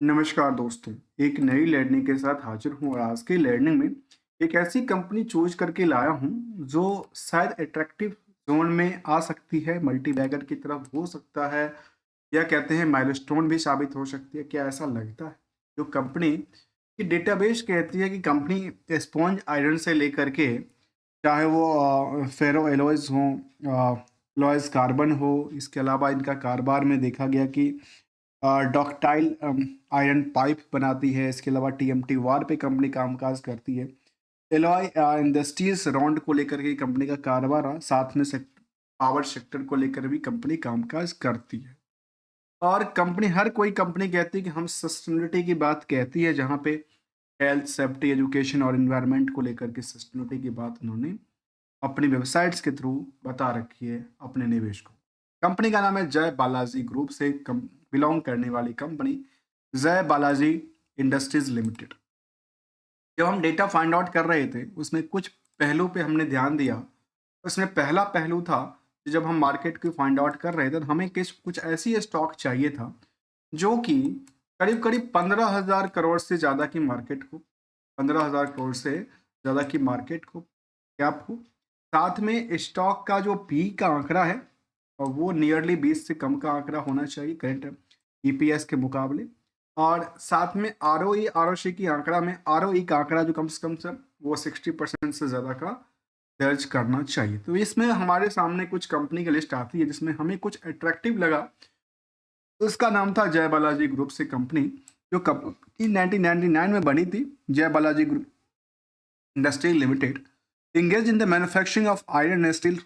नमस्कार दोस्तों, एक नई लर्निंग के साथ हाजिर हूँ और आज की लर्निंग में एक ऐसी कंपनी चूज करके लाया हूँ जो शायद अट्रैक्टिव जोन में आ सकती है, मल्टी बैगर की तरफ हो सकता है या कहते हैं माइलस्टोन भी साबित हो सकती है। क्या ऐसा लगता है? जो कंपनी की डेटाबेस कहती है कि कंपनी स्पॉन्ज आयरन से लेकर के चाहे वो फेरो एलॉयज हो, लॉयस कार्बन हो, इसके अलावा इनका कारोबार में देखा गया कि डॉक्टाइल आयरन पाइप बनाती है। इसके अलावा टीएमटी वार पे कंपनी कामकाज करती है। एलॉय इंडस्ट्रीज रॉन्ड को लेकर के कंपनी का कारोबार है। साथ में पावर सेक्टर को लेकर भी कंपनी कामकाज करती है। और कंपनी हर कोई कंपनी कहती है कि हम सस्टेनेबिलिटी की बात कहती है, जहाँ पे हेल्थ, सेफ्टी, एजुकेशन और इन्वायरमेंट को लेकर के सस्टेनेबिलिटी की बात उन्होंने अपनी वेबसाइट्स के थ्रू बता रखी है अपने निवेश को। कंपनी का नाम है जय बालाजी ग्रुप से बिलोंग करने वाली कंपनी जय बालाजी इंडस्ट्रीज लिमिटेड। जब हम डेटा फाइंड आउट कर रहे थे उसमें कुछ पहलू पे हमने ध्यान दिया। उसमें पहला पहलू था कि जब हम मार्केट को फाइंड आउट कर रहे थे तो हमें कुछ ऐसी स्टॉक चाहिए था जो कि करीब करीब 15,000 करोड़ से ज़्यादा की मार्केट को 15,000 करोड़ से ज़्यादा की मार्केट को कैप हो। साथ में स्टॉक का जो पी का आंकड़ा है और वो नियरली 20 से कम का आंकड़ा होना चाहिए करंट ईपीएस के मुकाबले। और साथ में आरओई आरओसी की आंकड़ा में आरओई का आंकड़ा जो कम से कम से वो 60% से ज़्यादा का दर्ज करना चाहिए। तो इसमें हमारे सामने कुछ कंपनी की लिस्ट आती है जिसमें हमें कुछ अट्रैक्टिव लगा। उसका नाम था जय बालाजी ग्रुप से कंपनी, जो कंपनी 1999 में बनी थी। जय Balaji group industry limited engage in the manufacturing of iron and steel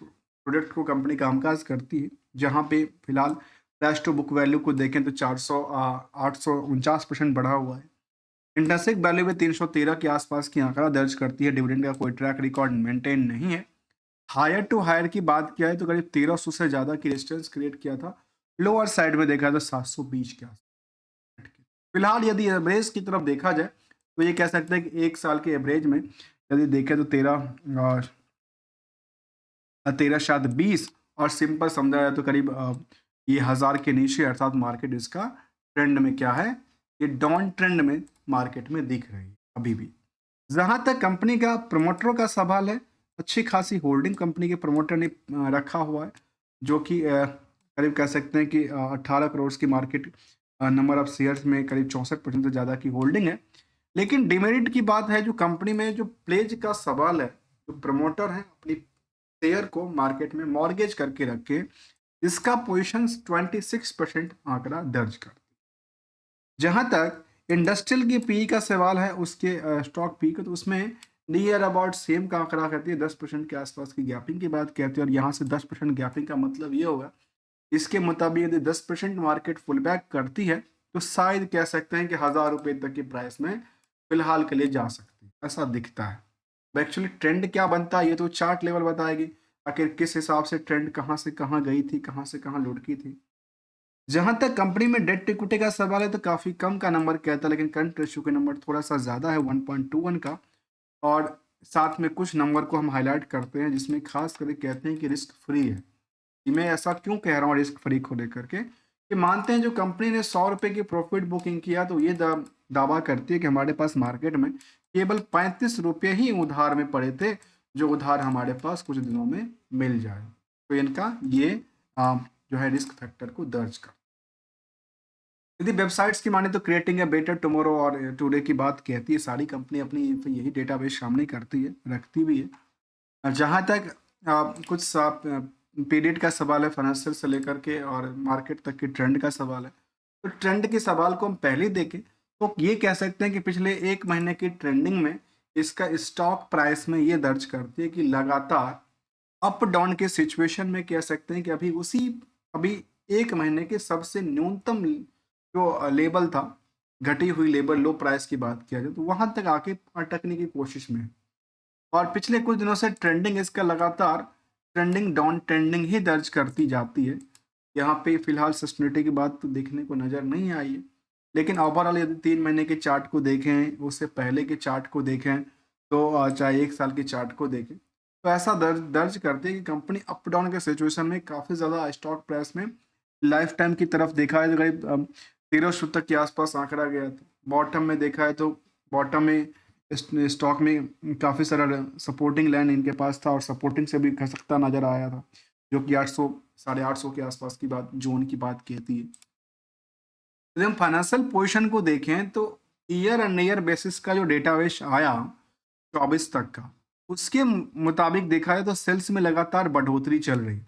product को कंपनी कामकाज करती है। जहां पे फिलहाल प्राइस टू बुक वैल्यू को देखें तो 849% बढ़ा हुआ है। इंटरेंसिक वैल्यू में 313 के आसपास की आंकड़ा दर्ज करती है। डिविडेंड का कोई ट्रैक रिकॉर्ड मेंटेन नहीं है। हायर टू हायर की बात किया है तो करीब 1300 से ज़्यादा की रेजिस्टेंस क्रिएट किया था। लोअर साइड में देखा तो 720 के आसपास। फिलहाल यदि एवरेज की तरफ देखा जाए तो ये कह सकते हैं कि एक साल के एवरेज में यदि देखें तो 13 शायद 20 और सिंपल समझा जाए तो करीब ये 1000 के नीचे, अर्थात मार्केट इसका ट्रेंड में क्या है, ये डाउन ट्रेंड में मार्केट में दिख रही है अभी भी। जहां तक कंपनी का प्रमोटरों का सवाल है, अच्छी खासी होल्डिंग कंपनी के प्रमोटर ने रखा हुआ है, जो कि करीब कह सकते हैं कि 18 करोड़ की मार्केट नंबर ऑफ शेयर्स में करीब 64% से ज़्यादा की होल्डिंग है। लेकिन डिमेरिट की बात है, जो कंपनी में जो प्लेज का सवाल है, जो प्रमोटर है अपनी शेयर को मार्केट में मॉर्गेज करके रखे, इसका पोजिशन 26% आंकड़ा दर्ज कर। जहां तक इंडस्ट्रियल की पी का सवाल है, उसके स्टॉक पी का, तो उसमें नियर अबाउट सेम का आंकड़ा कहती है, 10% के आसपास की गैपिंग की बात कहती है। और यहाँ से 10% गैपिंग का मतलब ये होगा, इसके मुताबिक यदि 10% मार्केट फुल बैक करती है तो शायद कह सकते हैं कि 1000 रुपये तक की प्राइस में फिलहाल के लिए जा सकती है, ऐसा दिखता है। एक्चुअली ट्रेंड क्या बनता है ये तो चार्ट लेवल बताएगी, आखिर किस हिसाब से ट्रेंड कहाँ से कहाँ गई थी, कहाँ से कहाँ लुढ़की थी। जहाँ तक कंपनी में डेट इक्विटी का सवाल है तो काफ़ी कम का नंबर कहता है, लेकिन करंट रेशियो का नंबर थोड़ा सा ज़्यादा है, 1.21 का। और साथ में कुछ नंबर को हम हाईलाइट करते हैं जिसमें खास करके कहते हैं कि रिस्क फ्री है। कि मैं ऐसा क्यों कह रहा हूँ रिस्क फ्री को लेकर के, कि मानते हैं जो कंपनी ने 100 रुपये की प्रॉफिट बुकिंग किया तो ये दावा करती है कि हमारे पास मार्केट में केवल 35 रुपये ही उधार में पड़े थे, जो उधार हमारे पास कुछ दिनों में मिल जाए। तो इनका ये जो है रिस्क फैक्टर को दर्ज कर। यदि वेबसाइट्स की माने तो क्रिएटिंग ए बेटर टुमारो और टुडे की बात कहती है। सारी कंपनी अपनी यही डेटाबेस सामने करती है, रखती भी है। जहाँ तक कुछ पीरियड का सवाल है, फाइनेंशियल से लेकर के और मार्केट तक की ट्रेंड का सवाल है, तो ट्रेंड के सवाल को हम पहले देखें तो ये कह सकते हैं कि पिछले 1 महीने की ट्रेंडिंग में इसका स्टॉक प्राइस में ये दर्ज करती है कि लगातार अप डाउन के सिचुएशन में कह सकते हैं कि अभी 1 महीने के सबसे न्यूनतम जो लेवल था, घटी हुई लेवल, लो प्राइस की बात किया जाए तो वहां तक आके अटकने की कोशिश में है। और पिछले कुछ दिनों से ट्रेंडिंग इसका लगातार ट्रेंडिंग डाउन ट्रेंडिंग ही दर्ज करती जाती है। यहाँ पे फिलहाल सस्टेनेबिलिटी की बात तो देखने को नज़र नहीं आई है। लेकिन ओवरऑल यदि 3 महीने के चार्ट को देखें, उससे पहले के चार्ट को देखें, तो चाहे 1 साल के चार्ट को देखें, तो ऐसा दर्ज दर्ज करते हैं कि कंपनी अप डाउन के सिचुएशन में काफ़ी ज़्यादा स्टॉक प्राइस में लाइफ टाइम की तरफ देखा है तो करीब 1300 के आसपास आंकड़ा गया था। बॉटम में देखा है तो बॉटम में स्टॉक में काफ़ी सारा सपोर्टिंग लाइन इनके पास था और सपोर्टिंग से भी खसकता नजर आया था, जो कि 800 850 के आसपास की बात जोन की बात कहती है। यदि हम फाइनेंशियल पोजीशन को देखें तो ईयर एंड ईयर बेसिस का जो डेटाबेस आया 24 तक का, उसके मुताबिक देखा है तो सेल्स में लगातार बढ़ोतरी चल रही थी।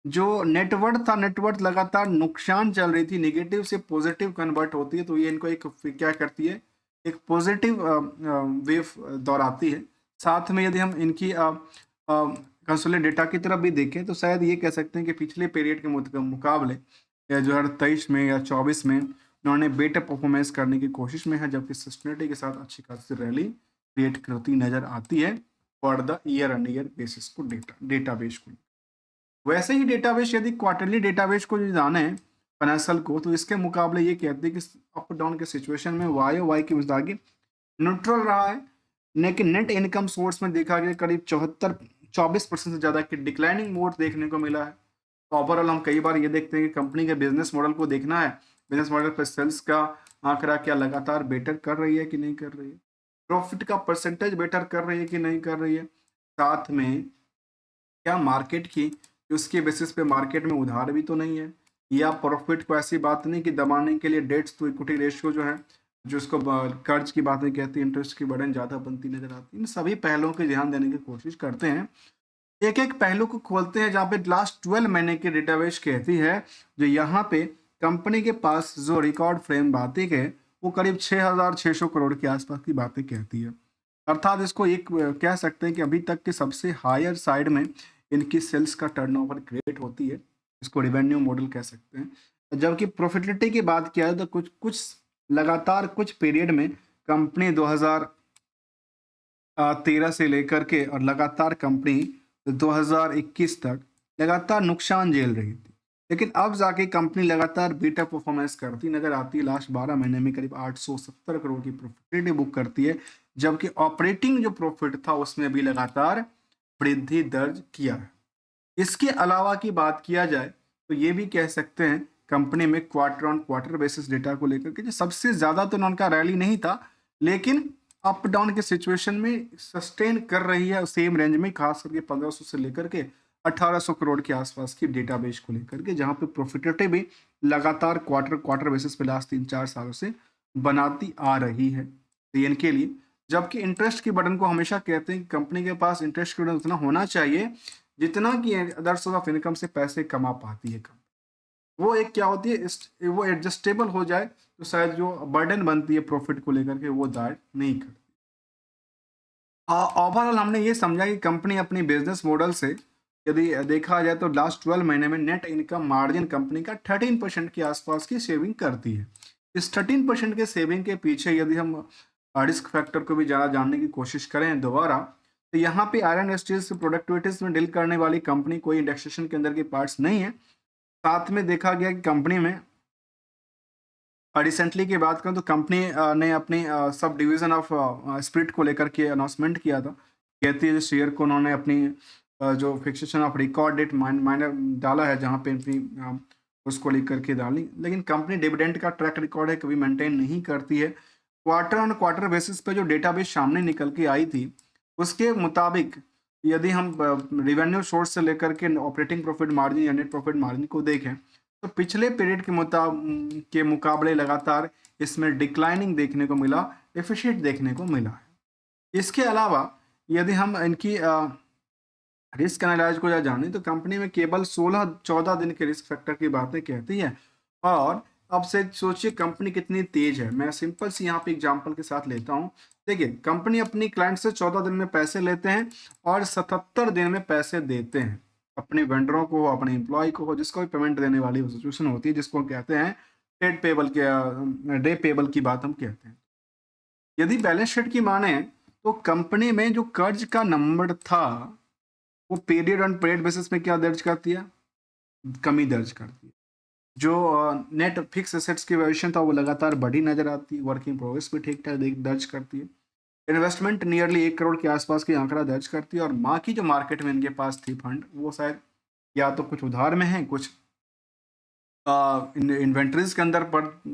जो नेटवर्थ था, नेटवर्थ लगातार नुकसान चल रही थी, नेगेटिव से पॉजिटिव कन्वर्ट होती है, तो ये इनको एक क्या करती है, एक पॉजिटिव वेव दोहराती है। साथ में यदि हम इनकी कंसोलिडेटेड डेटा की तरफ भी देखें तो शायद ये कह सकते हैं कि पिछले पीरियड के मुकाबले या 2023 में या 24 में उन्होंने बेटर परफॉर्मेंस करने की कोशिश में है, जबकि सस्टेनेबिलिटी के साथ अच्छी खासी रैली क्रिएट करती नजर आती है for the year and year basis को डेटाबेस को। वैसे ही डेटाबेस यदि क्वार्टरली डेटाबेस को जाने हैं फाइनेंशियल को, तो इसके मुकाबले ये कहते हैं कि अप डाउन के सिचुएशन में वाई की मुताबिक न्यूट्रल रहा है, लेकिन नेट इनकम सोर्स में देखा गया करीब 24% से ज़्यादा की डिक्लाइनिंग मोड देखने को मिला है। तो ओवरऑल हम कई बार ये देखते हैं कि कंपनी के बिजनेस मॉडल को देखना है, बिजनेस मॉडल पर सेल्स का आंकड़ा क्या लगातार बेटर कर रही है कि नहीं कर रही है, प्रॉफिट का परसेंटेज बेटर कर रही है कि नहीं कर रही है, साथ में क्या मार्केट की उसके बेसिस पे मार्केट में उधार भी तो नहीं है, या प्रॉफिट को ऐसी बात नहीं कि दबाने के लिए डेट्स टू इक्विटी रेशियो जो है, जो उसको कर्ज की बातें कहती है, इंटरेस्ट की बर्डन ज़्यादा बनती नजर आती है। इन सभी पहलुओं के ध्यान देने की कोशिश करते हैं, एक एक पहलू को खोलते हैं, जहाँ पे लास्ट 12 महीने की डेटाबेस कहती है जो यहाँ पे कंपनी के पास जो रिकॉर्ड फ्रेम बातें है वो करीब 6,600 करोड़ के आसपास की बातें कहती है। अर्थात इसको एक कह सकते हैं कि अभी तक के सबसे हायर साइड में इनकी सेल्स का टर्नओवर क्रिएट होती है, इसको रिवेन्यू मॉडल कह सकते हैं। जबकि प्रॉफिटेबिलिटी की बात किया जाए तो कुछ कुछ लगातार कुछ पीरियड में कंपनी 2013 से लेकर के और लगातार कंपनी 2021 तक लगातार नुकसान झेल रही थी, लेकिन अब जाके कंपनी लगातार बेटर परफॉर्मेंस करती नजर आती है। लास्ट 12 महीने में करीब 870 करोड़ की प्रॉफिटेबिलिटी बुक करती है, जबकि ऑपरेटिंग जो प्रॉफिट था उसमें भी लगातार वृद्धि दर्ज किया है। इसके अलावा की बात किया जाए तो ये भी कह सकते हैं कंपनी में quarter on quarter basis data को लेकर के जो सबसे ज्यादा तो उनका रैली नहीं था, लेकिन अप डाउन के सिचुएशन में सस्टेन कर रही है सेम रेंज में, खास करके 1500 से लेकर के 1800 करोड़ के आसपास की डेटाबेस को लेकर के, जहां पे प्रॉफिटेबिलिटी भी लगातार क्वार्टर क्वार्टर बेसिस पे लास्ट 3-4 सालों से बनाती आ रही है इनके लिए। जबकि इंटरेस्ट की बर्डन को हमेशा कहते हैं कि कंपनी के पास इंटरेस्ट की बर्डन उतना होना चाहिए जितना कि अदर सोर्स ऑफ इनकम से पैसे कमा पाती है कंपनी। वो एक क्या होती है, वो एडजस्टेबल हो जाए तो शायद जो बर्डन बनती है प्रॉफिट को लेकर के वो दायर नहीं करती। ओवरऑल हमने ये समझा कि कंपनी अपनी बिजनेस मॉडल से यदि देखा जाए तो लास्ट 12 महीने में नेट इनकम मार्जिन कंपनी का 13% के आसपास की सेविंग करती है। इस 13% के सेविंग के पीछे यदि हम रिस्क फैक्टर को भी ज़्यादा जानने की कोशिश करें दोबारा, तो यहाँ पे आयरन स्टील्स प्रोडक्टिविटीज में डील करने वाली कंपनी कोई इंडेक्सेशन के अंदर के पार्ट्स नहीं है। साथ में देखा गया कि कंपनी में रिसेंटली की बात करूं तो कंपनी ने अपनी सब डिवीजन ऑफ स्प्रिट को लेकर के अनाउंसमेंट किया था। कहती है शेयर को उन्होंने अपनी जो fixation of record date minor डाला है, जहां पे अपनी उसको लेकर के डाली, लेकिन कंपनी डिविडेंड का ट्रैक रिकॉर्ड है कभी मेंटेन नहीं करती है। क्वार्टर ऑन क्वार्टर बेसिस पे जो डेटाबेस सामने निकल के आई थी उसके मुताबिक यदि हम रिवेन्यू सोर्स से लेकर के ऑपरेटिंग प्रॉफिट मार्जिन या नेट प्रॉफिट मार्जिन को देखें तो पिछले पीरियड के मुकाबले लगातार इसमें डिक्लाइनिंग देखने को मिला, डेफिसिट देखने को मिला है। इसके अलावा यदि हम इनकी रिस्क एनालाइज को जाने तो कंपनी में केवल 16-14 दिन के रिस्क फैक्टर की बातें कहती है। और अब से सोचिए कंपनी कितनी तेज है। मैं सिंपल सी यहाँ पे एग्जांपल के साथ लेता हूँ। देखिए कंपनी अपनी क्लाइंट से 14 दिन में पैसे लेते हैं और 77 दिन में पैसे देते हैं अपने वेंडरों को, अपने एम्प्लॉय को हो, जिसको भी पेमेंट देने वाली सिचुएशन होती है, जिसको कहते हैं ट्रेड पेबल के डे पेबल की बात हम कहते हैं। यदि बैलेंस शीट की माने तो कंपनी में जो कर्ज का नंबर था वो पीरियड ऑन पीरियड बेसिस में क्या दर्ज करती है, कमी दर्ज करती है। जो नेट फिक्स एसेट्स की वैल्यूएशन था वो लगातार बढ़ी नजर आती है। वर्किंग प्रोग्रेस भी ठीक ठाक दर्ज करती है। इन्वेस्टमेंट नियरली 1 करोड़ के आसपास की आंकड़ा दर्ज करती है। और बाकी जो मार्केट में इनके पास थी फंड वो शायद या तो कुछ उधार में है, कुछ इन्वेंट्रीज के अंदर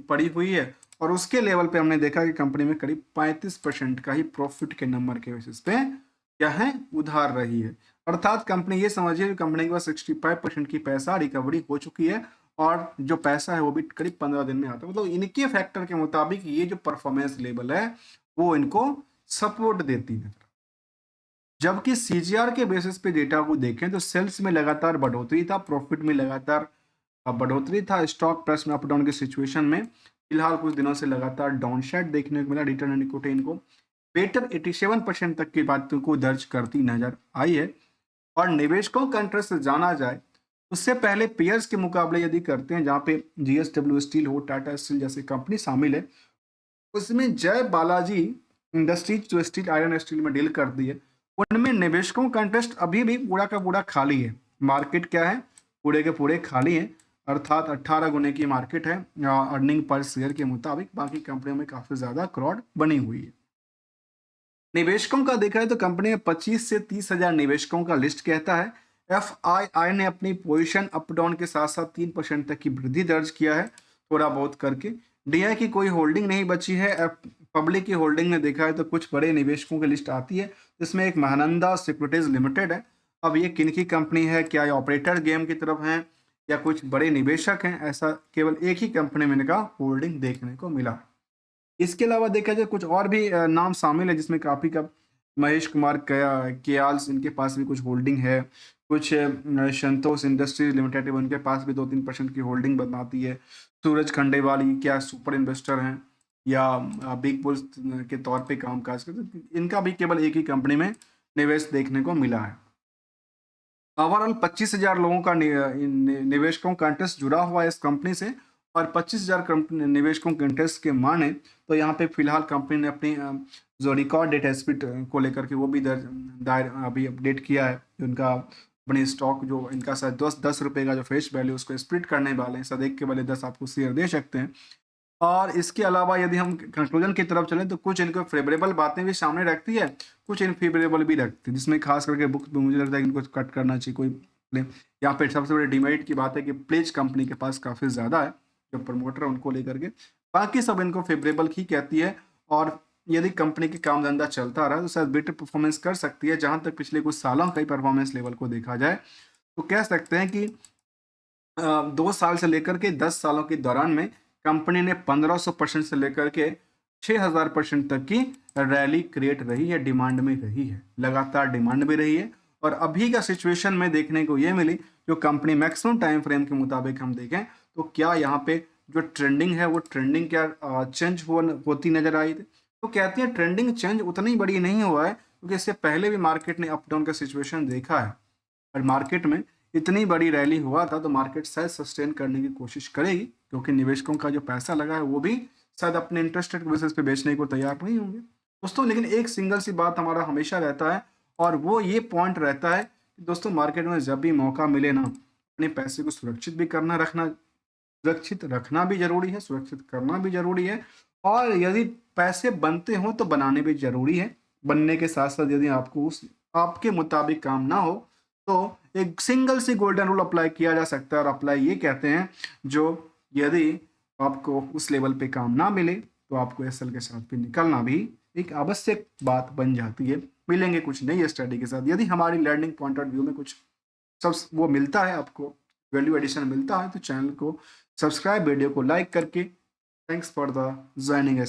पड़ी हुई है, और उसके लेवल पे हमने देखा कि कंपनी में करीब 35% का ही प्रॉफिट के नंबर के बेसिस पे क्या है, उधार रही है। अर्थात कंपनी ये समझिए कि कंपनी के पास 65% की पैसा रिकवरी हो चुकी है, और जो पैसा है वो भी करीब 15 दिन में आता है। मतलब इनके फैक्टर के मुताबिक ये जो परफॉर्मेंस लेवल है वो इनको सपोर्ट देती है। जबकि सीजीआर के बेसिस पे डेटा को देखें तो सेल्स में लगातार बढ़ोतरी था, प्रॉफिट में लगातार बढ़ोतरी था। स्टॉक प्राइस में अप डाउन की सिचुएशन में फिलहाल कुछ दिनों से लगातार डाउन साइड देखने को मिला। रिटर्न ऑन इक्विटी इनको बेटर 87% तक की बातों को दर्ज करती नजर आई है। और निवेशकों का इंटरेस्ट जाना जाए, उससे पहले पेयर्स के मुकाबले यदि करते हैं, जहाँ पे जीएसडब्ल्यू स्टील हो, टाटा स्टील जैसी कंपनी शामिल है, उसमें जय बालाजी इंडस्ट्रीज जो स्टील आयरन स्टील में डील करती है, उनमें निवेशकों का इंटरेस्ट अभी भी पूरा का पूरा खाली है। मार्केट क्या है, पूरे के पूरे खाली है। अर्थात 18 गुने की मार्केट है अर्निंग पर शेयर के मुताबिक। बाकी कंपनियों में काफी ज्यादा क्राउड बनी हुई है। निवेशकों का देखा है तो कंपनी में 25 से 30 हजार निवेशकों का लिस्ट कहता है। एफआईआई ने अपनी पोजीशन अप डाउन के साथ साथ 3% तक की वृद्धि दर्ज किया है, थोड़ा बहुत करके। डीआई की कोई होल्डिंग नहीं बची है। पब्लिक की होल्डिंग में देखा है तो कुछ बड़े निवेशकों की लिस्ट आती है, जिसमें एक महानंदा सिक्योरिटीज लिमिटेड है। अब ये किन की कंपनी है, क्या ये ऑपरेटर गेम की तरफ है या कुछ बड़े निवेशक हैं, ऐसा केवल एक ही कंपनी में इनका होल्डिंग देखने को मिला। इसके अलावा देखा जाए कुछ और भी नाम शामिल है, जिसमें काफी का महेश कुमार केयाल्स, इनके पास भी कुछ होल्डिंग है। कुछ संतोष इंडस्ट्रीज लिमिटेड है, उनके पास भी 2-3% की होल्डिंग बनाती है। सूरज खंडेवाल क्या सुपर इन्वेस्टर हैं या बिग बुल्स के तौर पे कामकाज करते, इनका भी केवल एक ही कंपनी में निवेश देखने को मिला है। ओवरऑल 25,000 लोगों का निवेशकों का इंटरेस्ट जुड़ा हुआ है इस कंपनी से। और 25,000 निवेशकों के इंटरेस्ट के माने तो यहाँ पे फिलहाल कंपनी ने अपनी जो रिकॉर्ड डेट है स्प्लिट को लेकर के वो भी दायर अभी अपडेट किया है। उनका अपने स्टॉक जो इनका शायद 10 रुपये का जो फेस वैल्यू उसको स्प्लिट करने वाले हैं, सदैव के वाले 10 आपको शेयर दे सकते हैं। और इसके अलावा यदि हम कंक्लूजन की तरफ चलें तो कुछ इनको फेवरेबल बातें भी सामने रखती है, कुछ इनफेवरेबल भी रखती है, जिसमें खास करके बुक मुझे लगता है कि इनको कट करना चाहिए कोई। यहाँ पे सबसे बड़ी डिमेरिट की बात है कि प्लेज कंपनी के पास काफ़ी ज़्यादा है, जो प्रमोटर है उनको लेकर के। बाकी सब इनको फेवरेबल ही कहती है। और यदि कंपनी की काम धंधा चलता रहा तो शायद बेटर परफॉर्मेंस कर सकती है। जहाँ तक पिछले कुछ सालों का ही परफॉर्मेंस लेवल को देखा जाए तो कह सकते हैं कि 2 साल से लेकर के 10 सालों के दौरान में कंपनी ने 1500% से लेकर के 6000% तक की रैली क्रिएट रही है, डिमांड में रही है, लगातार डिमांड में रही है। और अभी का सिचुएशन में देखने को ये मिली, जो कंपनी मैक्सिमम टाइम फ्रेम के मुताबिक हम देखें तो क्या यहाँ पे जो ट्रेंडिंग है वो ट्रेंडिंग क्या चेंज होती नजर आई थी। तो कहती है ट्रेंडिंग चेंज उतनी बड़ी नहीं हुआ है, क्योंकि इससे पहले भी मार्केट ने अप डाउन का सिचुएशन देखा है। और मार्केट में इतनी बड़ी रैली हुआ था तो मार्केट शायद सस्टेन करने की कोशिश करेगी, क्योंकि निवेशकों का जो पैसा लगा है वो भी शायद अपने इंटरेस्ट रेट बेसिस पे बेचने को तैयार नहीं होंगे दोस्तों। लेकिन एक सिंगल सी बात हमारा हमेशा रहता है, और वो ये पॉइंट रहता है कि दोस्तों मार्केट में जब भी मौका मिले ना, अपने पैसे को सुरक्षित भी सुरक्षित रखना भी जरूरी है, सुरक्षित करना भी जरूरी है। और यदि पैसे बनते हो तो बनाने भी जरूरी है। बनने के साथ साथ यदि आपको उस आपके मुताबिक काम ना हो तो एक सिंगल सी गोल्डन रूल अप्लाई किया जा सकता है। और अप्लाई ये कहते हैं, जो यदि आपको उस लेवल पे काम ना मिले तो आपको एसएल के साथ भी निकलना भी एक आवश्यक बात बन जाती है। मिलेंगे कुछ नई स्टडी के साथ। यदि हमारी लर्निंग पॉइंट ऑफ व्यू में कुछ सब वो मिलता है, आपको वैल्यू एडिशन मिलता है, तो चैनल को सब्सक्राइब, वीडियो को लाइक करके। Thanks for the joining.